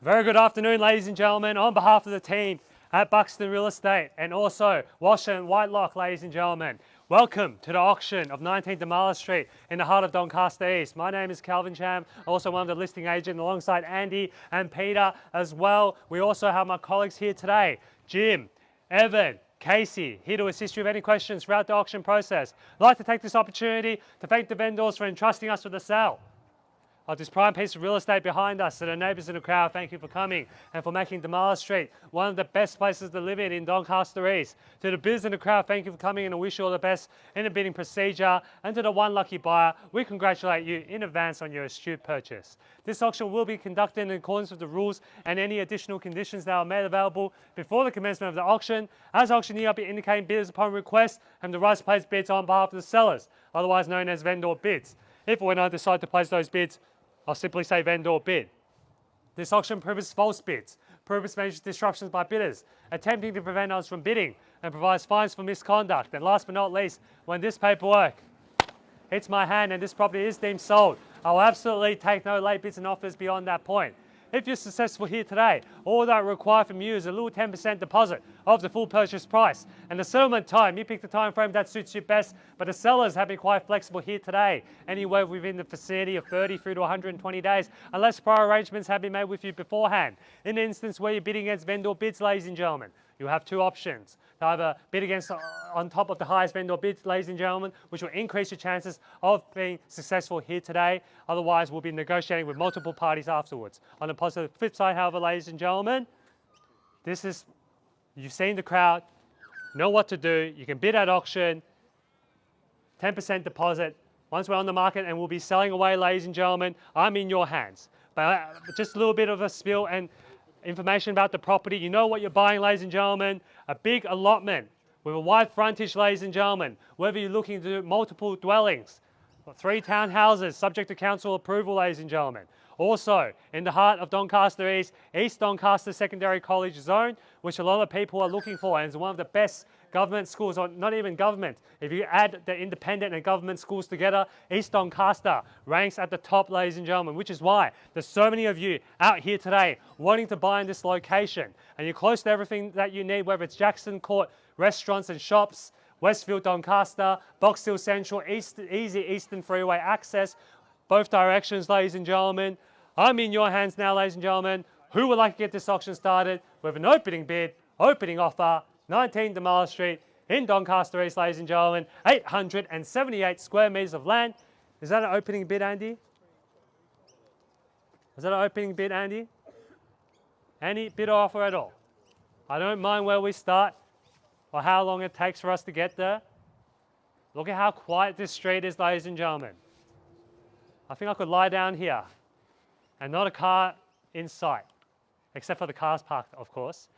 Very good afternoon, ladies and gentlemen. On behalf of the team at Buxton Real Estate and also Washer and Whitelock, ladies and gentlemen, welcome to the auction of 19 Damala Street in the heart of Doncaster East. My name is Calvin Cham, also one of the listing agents alongside Andy and Peter as well. We also have my colleagues here today, Jim, Evan, Casey, here to assist you with any questions throughout the auction process. I'd like to take this opportunity to thank the vendors for entrusting us with the sale of this prime piece of real estate behind us. To the neighbours in the crowd, thank you for coming and for making Damala Street one of the best places to live in Doncaster East. To the bidders in the crowd, thank you for coming and I wish you all the best in the bidding procedure. And to the one lucky buyer, we congratulate you in advance on your astute purchase. This auction will be conducted in accordance with the rules and any additional conditions that are made available before the commencement of the auction. As auctioneer, I'll be indicating bidders upon request and the right to place bids on behalf of the sellers, otherwise known as vendor bids. If or when I decide to place those bids, I'll simply say vendor bid. This auction prohibits false bids, prohibits major disruptions by bidders, attempting to prevent us from bidding, and provides fines for misconduct. And last but not least, when this paperwork hits my hand and this property is deemed sold, I will absolutely take no late bids and offers beyond that point. If you're successful here today, all that I require from you is a little 10% deposit of the full purchase price. And the settlement time, you pick the time frame that suits you best, but the sellers have been quite flexible here today, anywhere within the vicinity of 30 through to 120 days, unless prior arrangements have been made with you beforehand. In the instance where you're bidding against vendor bids, ladies and gentlemen, you have two options. To either bid against on top of the highest vendor bid, ladies and gentlemen, which will increase your chances of being successful here today. Otherwise, we'll be negotiating with multiple parties afterwards. On the positive flip side, however, ladies and gentlemen, you've seen the crowd, know what to do. You can bid at auction, 10% deposit. Once we're on the market and we'll be selling away, ladies and gentlemen, I'm in your hands. But just a little bit of a spiel and information about the property. You know what you're buying, ladies and gentlemen. A big allotment with a wide frontage, ladies and gentlemen. Whether you're looking to do multiple dwellings, 3 townhouses subject to council approval, ladies and gentlemen. Also, in the heart of Doncaster East, East Doncaster Secondary College Zone, which a lot of people are looking for, and is one of the best government schools, or not even government. If you add the independent and government schools together, East Doncaster ranks at the top, ladies and gentlemen, which is why there's so many of you out here today wanting to buy in this location. And you're close to everything that you need, whether it's Jackson Court, restaurants and shops, Westfield Doncaster, Box Hill Central, easy Eastern Freeway access, both directions, ladies and gentlemen. I'm in your hands now, ladies and gentlemen. Who would like to get this auction started with an opening bid, opening offer, 19 Damala Street in Doncaster East, ladies and gentlemen, 878 square meters of land. Is that an opening bid, Andy? Is that an opening bid, Andy? Any bid or offer at all? I don't mind where we start or how long it takes for us to get there. Look at how quiet this street is, ladies and gentlemen. I think I could lie down here and not a car in sight, except for the cars parked, of course.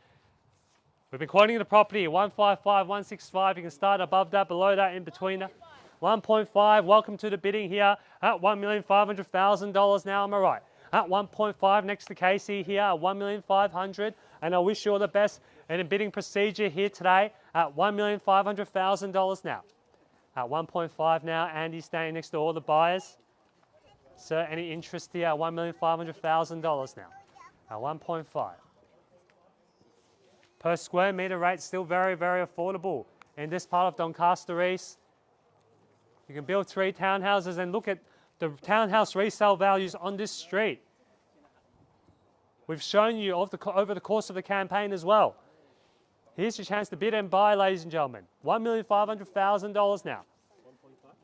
We've been quoting the property, 155, 165. You can start above that, below that, in between. 1.5, welcome to the bidding here at $1,500,000 now, am I right? At 1.5 next to Casey here at 1,500,000. And I wish you all the best in the bidding procedure here today at $1,500,000 now. At 1.5 now, Andy's standing next to all the buyers. Sir, any interest here at $1,500,000 now? At 1.5. Per square metre rate, still very, very affordable in this part of Doncaster East. You can build 3 townhouses and look at the townhouse resale values on this street. We've shown you over the course of the campaign as well. Here's your chance to bid and buy, ladies and gentlemen. $1,500,000 now.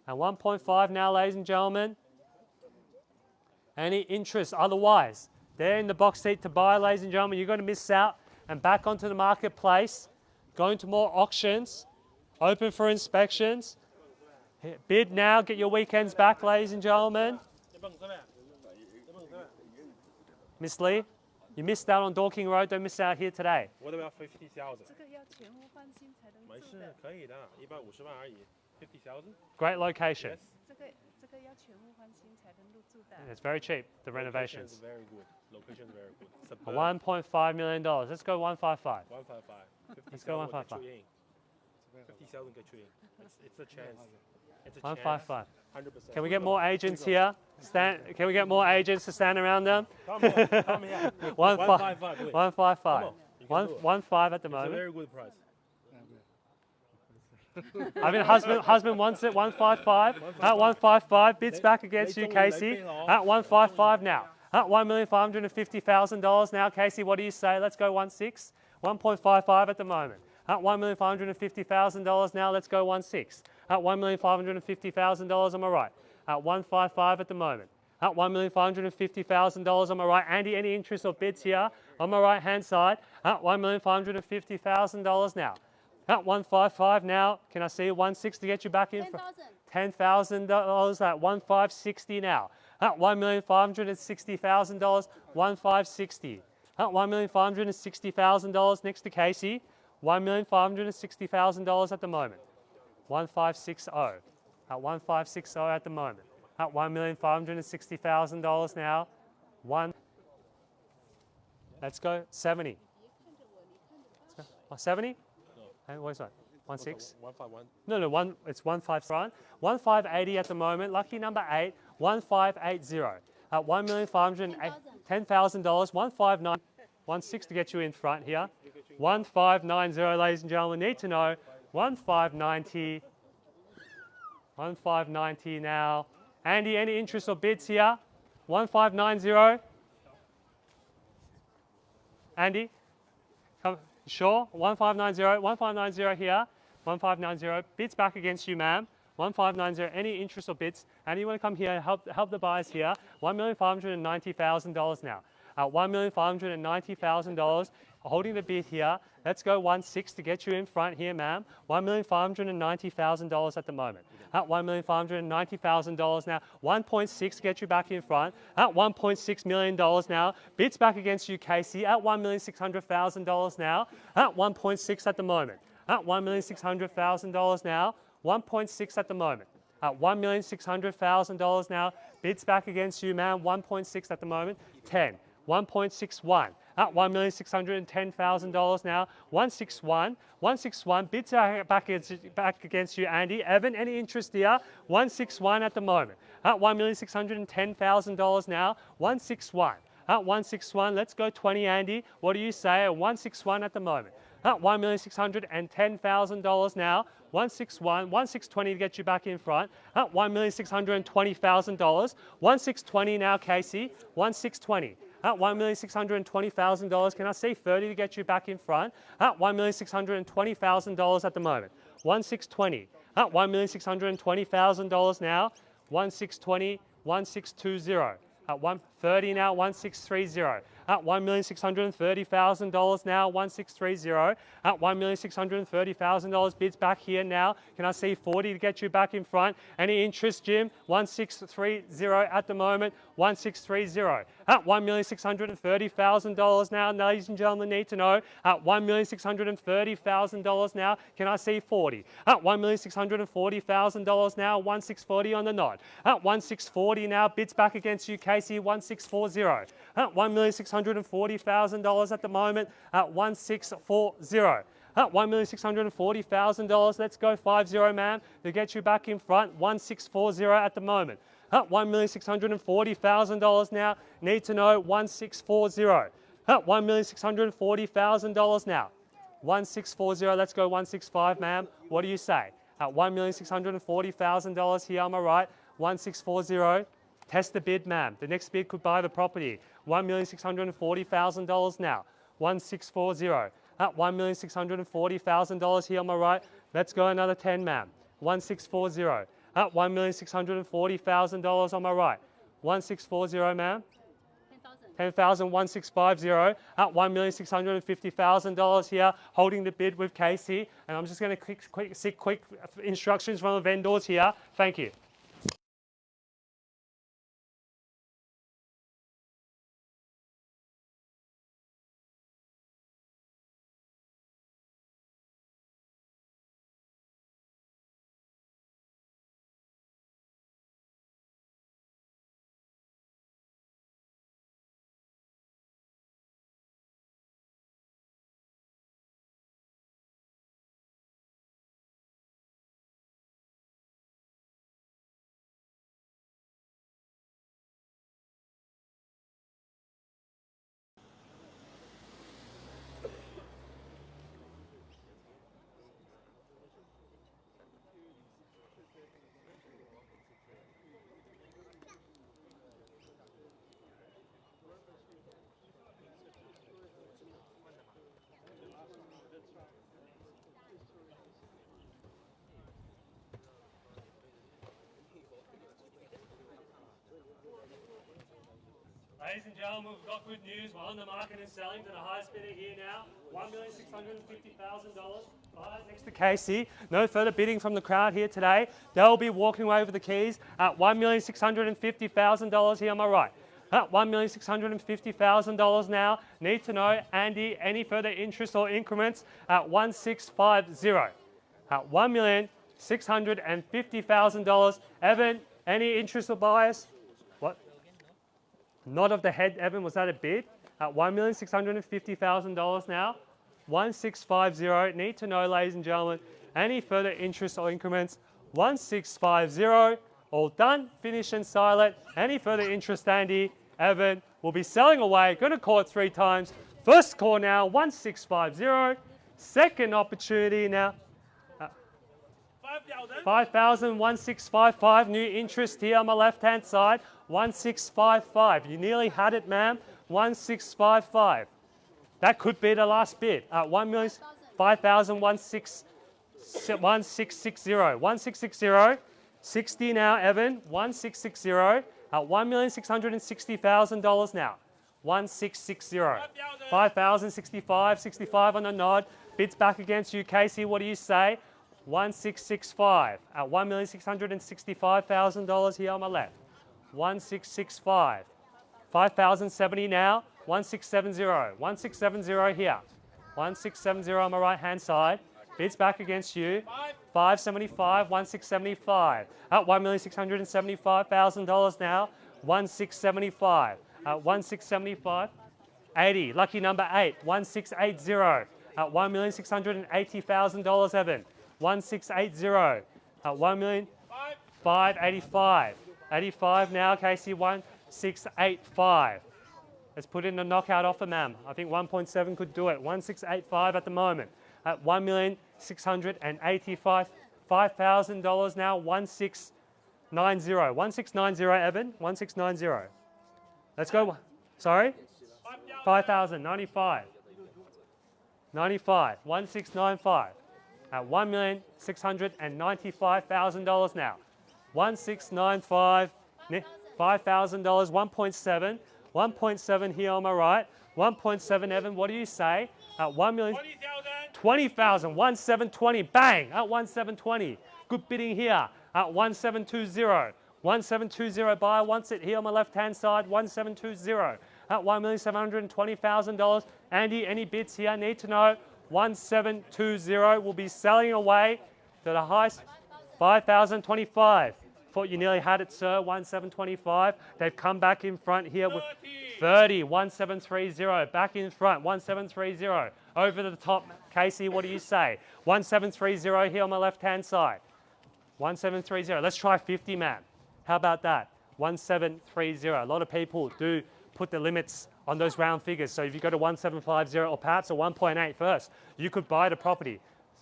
And 1.5 now, ladies and gentlemen. Any interest otherwise? They're in the box seat to buy, ladies and gentlemen. You're going to miss out. And back onto the marketplace, going to more auctions, open for inspections. Bid now, get your weekends back, ladies and gentlemen. Miss Lee, you missed out on Dorking Road, don't miss out here today. What about 50,000? 50,000? Great location. Yes. It's very cheap, the renovations. Location is very good. Location is very good. $1.5 million. Let's go 155. 155. Let's go 155. 50,000 get you in. It's a chance. It's a 155. 100%. Can we get more agents here? Can we get more agents to stand around them? Come here. Come here. 155. 155. 155. Come on, you can do it. 115 at the It's a moment. very good price. I mean, husband wants it. 155. At 155, bids back against you, Casey. At 155 now. At $1,550,000 now, Casey. What do you say? Let's go 16. 1.55 at the moment. At $1,550,000 now. Let's go 16. At $1,550,000 on my right. At 155 at the moment. At $1,550,000 on my right. Andy, any interest or bids here on my right hand side? At $1,550,000 now. At 155 now, can I see 16 to get you back in? $10,000 at 1,560 now. At $1,560,000, 1,560. At $1,560,000 next to Casey. $1,560,000 at the moment. 1,560. At 1,560 at the moment. At $1,560,000 now. Let's go 70. 70? Hey, what is that? 16? 151. No, it's 153. 1,580 at the moment. Lucky number 8, 1,580. At $1,510,000, 159, 16 to get you in front here. 1,590, ladies and gentlemen. Need to know 1,590. 1,590 now. Andy, any interest or bids here? 1,590. Andy, come. Sure, 1590, 1590 here, 1590, bids back against you, ma'am. 1590, any interest or bids? And you want to come here, help the buyers here. $1,590,000 now. At $1,590,000, holding the bid here. Let's go 16 to get you in front here, ma'am. $1,590,000 at the moment. At $1,590,000 now. 1.6 to get you back in front. At $1.6 million now. Bids back against you, Casey. At $1,600,000 now. At 1.6 at the moment. At $1,600,000 now. 1.6 at the moment. At $1,600,000 now. Bids back against you, ma'am. 1.6 at the moment. 10. 1.61. At $1,610,000 now. 161. 161. Bids are back against you, Andy. Evan, any interest here? 161 at the moment. At $1,610,000 now. 161. At 161. Let's go 20, Andy. What do you say? At 161 at the moment. At $1,610,000 now. 161, 1620 to get you back in front. At $1,620,000. 1620 now, Casey. 1620. At $1,620,000. Can I see 30 to get you back in front? At $1,620,000 at the moment. 1620. At $1,620,000 now. 1620, 1620. At 130 now, 1630. At $1,630,000 now, 1630. At $1,630,000 bids back here now. Can I see 40 to get you back in front? Any interest, Jim? 1630 at the moment, 1630. At $1,630,000 now, ladies and gentlemen, need to know. At $1,630,000 now, can I see 40? At $1,640,000 now, 1640 on the nod. At 1640 now, bids back against you, Casey, 1640. At $1,640,000 at the moment, at 1640. At $1,640,000, let's go 50, ma'am, to get you back in front, 1640 at the moment. At $1,640,000 now, need to know 1640. At $1,640,000 now, 1640, let's go 165, ma'am. What do you say? At $1,640,000 here on my right, 1640. Test the bid, ma'am. The next bid could buy the property. $1,640,000 now. 1640. At $1,640,000 here on my right. Let's go another 10, ma'am. 1640. At $1,640,000 on my right. 1640, ma'am. 10,000, 1650. At $1,650,000 here, holding the bid with Casey. And I'm just going to seek quick instructions from the vendors here. Thank you. Ladies and gentlemen, we've got good news. We're on the market and selling to the highest bidder here now. $1,650,000. Next to Casey. No further bidding from the crowd here today. They'll be walking away with the keys at $1,650,000 here on my right. At $1,650,000 now. Need to know, Andy, any further interest or increments at 1,650. At $1,650,000. Evan, any interest or buyers? What? Nod of the head, Evan, was that a bid? At $1,650,000 now. 1,650. Need to know, ladies and gentlemen, any further interest or increments? 1,650. All done, finished and silent. Any further interest, Andy? Evan will be selling away. Going to call it 3 times. First call now, 1,650. Second opportunity now. 5,000, 1,655. New interest here on my left-hand side. 1,655. You nearly had it, ma'am. 1,655. That could be the last bid. At 1,000,000, 1,660. 1,660. 60 now, Evan. 1,660. At $1,660,000 now. 1,660. 5,000, 65, 65 on the nod. Bids back against you, Casey. What do you say? 1,665. At $1,665,000 here on my left. 1,665. 5,070 now. 1,670. 1,670 here. 1,670 on my right hand side. Bids back against you. 575. 1,675. At $1,675,000 now. 1,675. At 1,675. 80. Lucky number 8. 1,680. At $1,680,000, Evan. 1,680. At 1,585. 85 now, Casey. 1,685. Let's put in a knockout offer, ma'am. I think 1.7 could do it. 1,685 at the moment. At $1,685,000 now. 1,690. 1,690, Evan. 1,690. Let's go. Sorry? 5,000. 95. 95. 1,695. At $1,695,000 now. 1,695. $5,000. 1.7. 1.7 here on my right. 1.7, Evan, what do you say? At 20,000. 1,720. Bang! At 1,720. Good bidding here. At 1,720. 1,720 buyer wants it here on my left-hand side. 1,720. At $1,720,000. Andy, any bids here? Need to know. 1,720 will be selling away to the highest. 5,025. Thought you nearly had it, sir. 1,725. They've come back in front here with 30. 1,730. Back in front. 1,730. Over the top. Casey, what do you say? 1,730 here on my left-hand side. 1,730. Let's try 50, man. How about that? 1,730. A lot of people do put the limits on those round figures. So if you go to 1,750 or perhaps a 1.8 first, you could buy the property.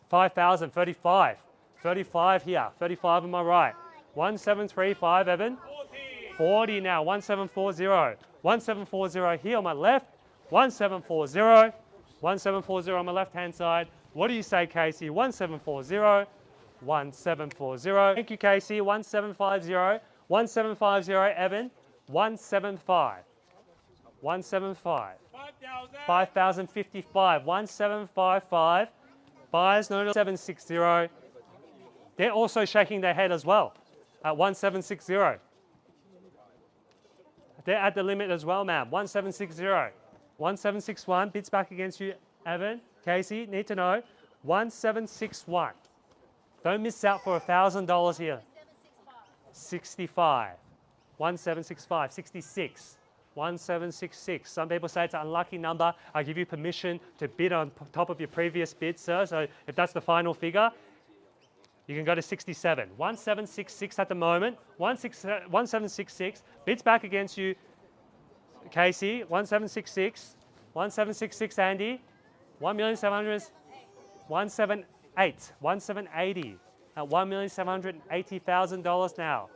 5,000, 35. 35 here. 35 on my right. 1,735, Evan. 40 now. 1,740. 1,740 here on my left. 1,740. 1,740 on my left-hand side. What do you say, Casey? 1,740. 1,740. Thank you, Casey. 1,750. 1,750, Evan. 175. 175. 5,055. 1,755. Buyers, no, 760. They're also shaking their head as well at 1,760. They're at the limit as well, ma'am. 1,760. 1,761. Bids back against you, Evan. Casey, need to know. 1,761. Don't miss out for $1,000 here. 65. 1,765. 66. 1,766. Some people say it's an unlucky number. I give you permission to bid on top of your previous bid, sir. So if that's the final figure, you can go to 67. 1,766 at the moment. 1,766. Bids back against you, Casey. 1,766. 1,766, Andy. 1,700,000. 178. 1,780. At $1,780,000 now.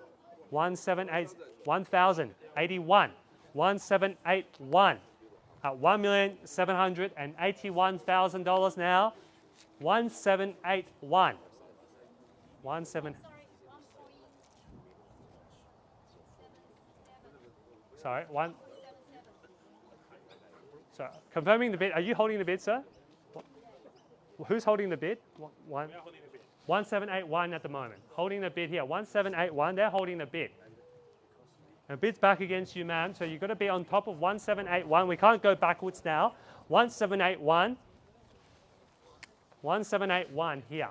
178. 1,081. 1,781. At $1,781,000 now. 1,781. 17. Sorry, So confirming the bid. Are you holding the bid, sir? Who's holding the bid? One. We are holding the bid. 1781 at the moment. Holding the bid here. 1781. They're holding the bid. The bid's back against you, ma'am. So you've got to be on top of 1781. We can't go backwards now. 1781. 1781 here.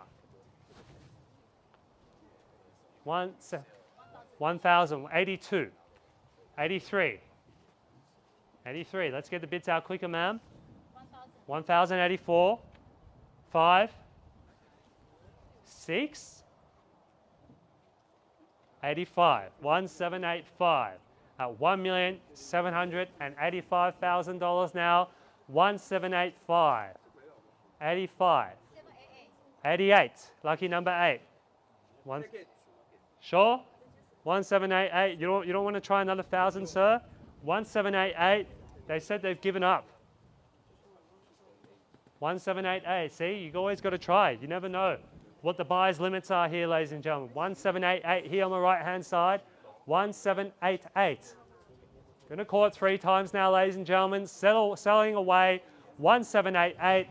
1082. 83. 83. Let's get the bids out quicker, ma'am. 1084. 5. 6. 85. 1785. At $1,785,000 now. 1785. 85. 88. Lucky number 8. One. Sure? 1788. You don't want to try another 1,000, sir? 1788. They said they've given up. 1788. See, you always got to try. You never know what the buyer's limits are here, ladies and gentlemen. 1788 here on the right-hand side. 1788. Going to call it 3 times now, ladies and gentlemen. Selling away. 1788.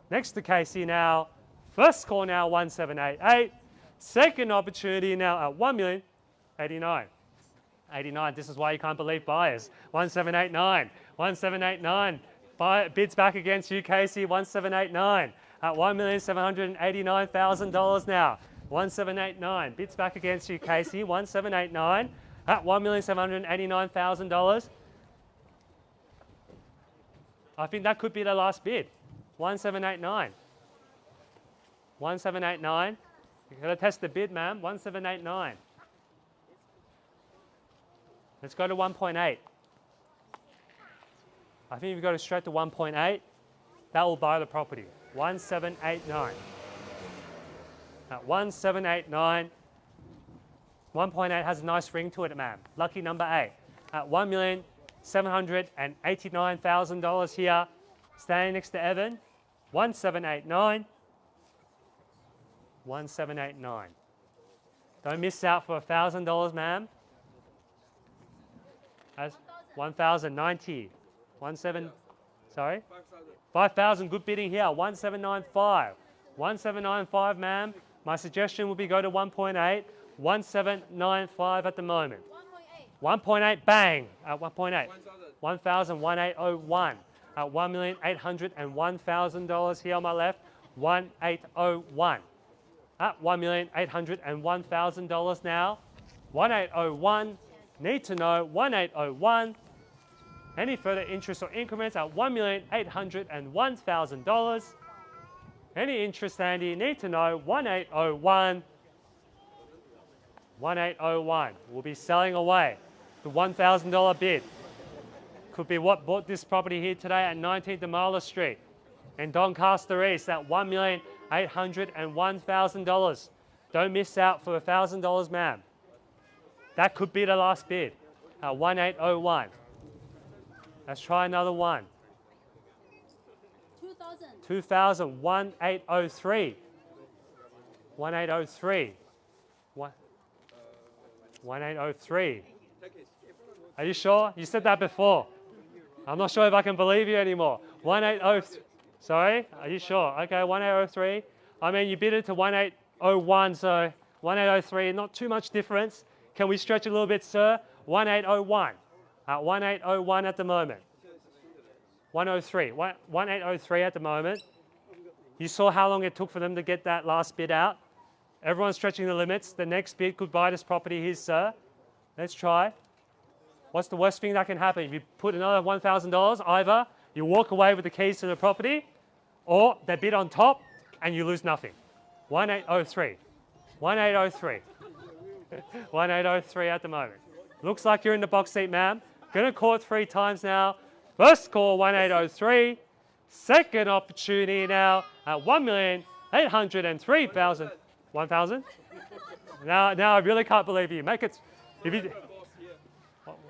Next to Casey now. First call now, 1788. Second opportunity now at 1,089,000. 89. This is why you can't believe buyers. 1789. 1789. Bids back against you, Casey. 1789 at $1,789,000 now. 1789. Bids back against you, Casey. 1789 at $1,789,000. I think that could be the last bid. 1789. 1789. You've got to test the bid, ma'am. 1789. Let's go to 1.8. I think you've got to straight to 1.8. That will buy the property. 1789. At 1789. 1.8 has a nice ring to it, ma'am. Lucky number 8. At $1,789,000 here. Standing next to Evan. 1789. 1789. Don't miss out for $1,000, ma'am. 1,090. 17. Sorry. 5,000. Good bidding here. 1795. 1795, ma'am. My suggestion would be go to 1.8. 1795 at the moment. 1.8. Bang. At 1.8. 1,01801. At $1,801,000 here on my left. 1801. At $1,801,000 now. 1801. Need to know 1801. Any further interest or increments at $1,801,000. Any interest, Andy? Need to know 1801. 1801. We'll be selling away the $1,000 bid. Could be what bought this property here today at 19 Damala Street in Doncaster East at $1,801,000. Don't miss out for $1,000, ma'am. That could be the last bid at 1801. Let's try another one. 2,000. 1803. 1803. 1803. Are you sure? You said that before. I'm not sure if I can believe you anymore. 1803. Sorry? Are you sure? Okay, 1803. I mean, you bid it to 1801, so 1803, not too much difference. Can we stretch a little bit, sir? 1801. At 1801 at the moment. 103. 1803 at the moment. You saw how long it took for them to get that last bid out. Everyone's stretching the limits. The next bid could buy this property here, sir. Let's try. What's the worst thing that can happen? If you put another $1,000, either you walk away with the keys to the property, or they bid on top and you lose nothing. 1803. 1803. 1803 at the moment. Looks like you're in the box seat, ma'am. Gonna call it 3 times now. First call, 1803. Second opportunity now at 1,803,000. 1,000? Now I really can't believe you. Make it. If you,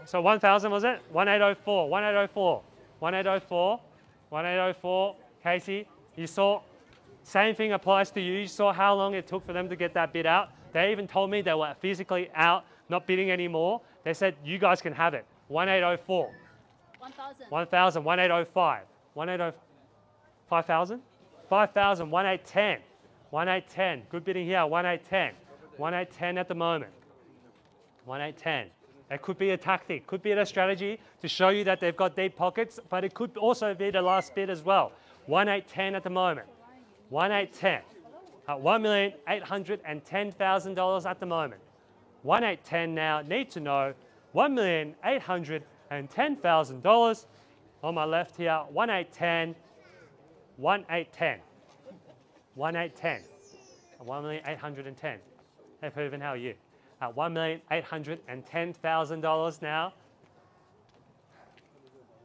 so 1,000 was it? 1804. 1804. 1804. 1804. Casey, you saw. Same thing applies to you. You saw how long it took for them to get that bid out. They even told me they were physically out, not bidding anymore. They said, you guys can have it. 1804. 1,000. 1,000, 1805. 5,000? 5,000, 1810. 1810. Good bidding here, 1810. 1810 at the moment. 1810. It could be a tactic, could be a strategy to show you that they've got deep pockets, but it could also be the last bid as well. 1810 at the moment. 1810. At $1,810,000 at the moment. 1810 now, need to know, $1,810,000. On my left here, 1810, 1810, 1810, 1,810. Hey, Pooven, how are you? At $1,810,000 now.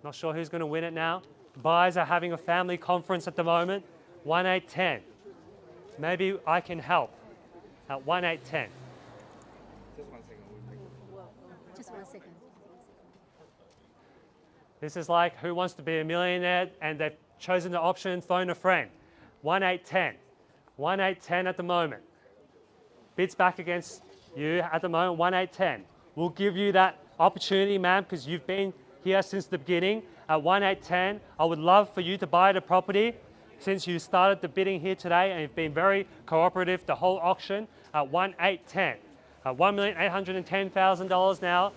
Not sure who's going to win it now. Buyers are having a family conference at the moment. 1810. Maybe I can help. At 1810. Just 1 second. This is like Who Wants to Be a Millionaire, and they've chosen the option phone a friend. 1810. 1810 at the moment. Bids back against you at the moment, 1810. We'll give you that opportunity, ma'am, because you've been here since the beginning. At 1810, I would love for you to buy the property since you started the bidding here today and you've been very cooperative the whole auction. At 1810. At $1,810,000 now.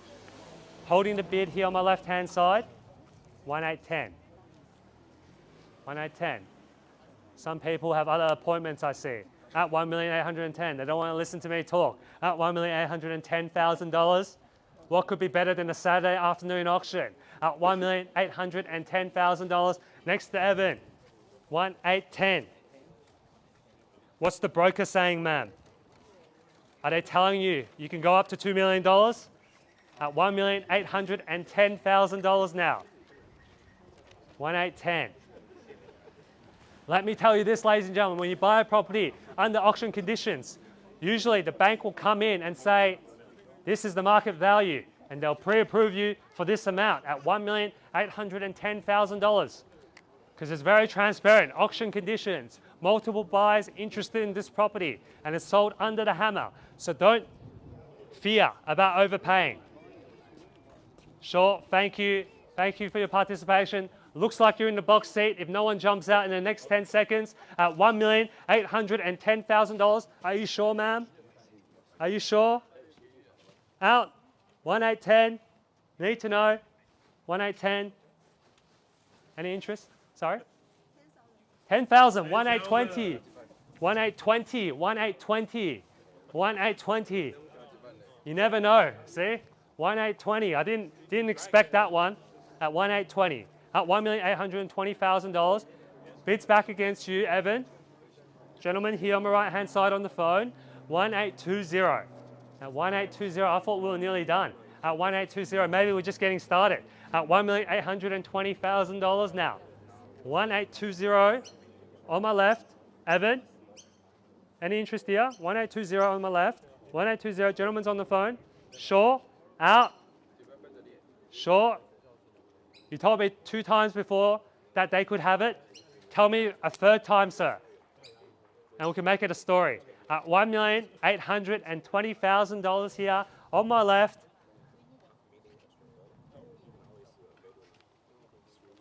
Holding the bid here on my left-hand side. 1810. 1810. Some people have other appointments, I see. At $1,810,000. They don't want to listen to me talk. At $1,810,000. What could be better than a Saturday afternoon auction? At $1,810,000. Next to Evan. 1810. What's the broker saying, ma'am? Are they telling you you can go up to $2 million? At $1,810,000 now. 1810. Let me tell you this, ladies and gentlemen, when you buy a property under auction conditions, usually the bank will come in and say, this is the market value, and they'll pre-approve you for this amount at $1,810,000. Because it's very transparent, auction conditions, multiple buyers interested in this property, and it's sold under the hammer. So don't fear about overpaying. Sure, thank you. Thank you for your participation. Looks like you're in the box seat if no one jumps out in the next 10 seconds at $1,810,000. Are you sure, ma'am? Are you sure? Out. 1810. Need to know. 1810. Any interest? Sorry? 10,000. 1820. 1820. 1820. 1820. You never know. See? 1820. I didn't expect that one at 1820. At $1,820,000. Bids back against you, Evan. Gentleman here on my right-hand side on the phone. 1820. At 1820, I thought we were nearly done. At 1820, maybe we're just getting started. At $1,820,000 now. 1820 on my left. Evan, any interest here? 1820 on my left. 1820, gentleman's on the phone. Sure, out. Sure. You told me 2 times before that they could have it. Tell me a 3rd time, sir. And we can make it a story. At $1,820,000 here on my left.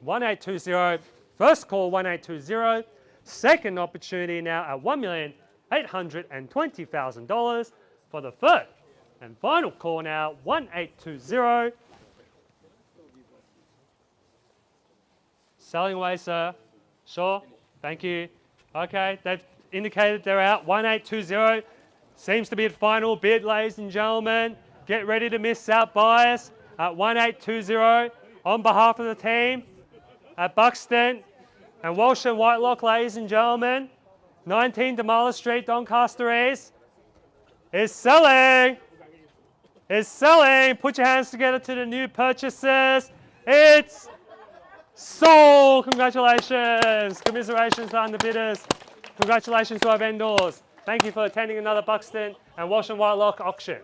1820. First call 1820. Second opportunity now at $1,820,000 for the 3rd and final call now 1820. Selling away, sir. Sure. Thank you. Okay, they've indicated they're out. 1820 seems to be the final bid, ladies and gentlemen. Get ready to miss out, buyers. At 1820 on behalf of the team at Buxton and Walsh and Whitelock, ladies and gentlemen. 19 Damala Street, Doncaster East is selling. Is selling. Put your hands together to the new purchasers. It's sold. Congratulations. Commiserations to underbidders. Congratulations to our vendors. Thank you for attending another Buxton and Walsh and Whitelock auction.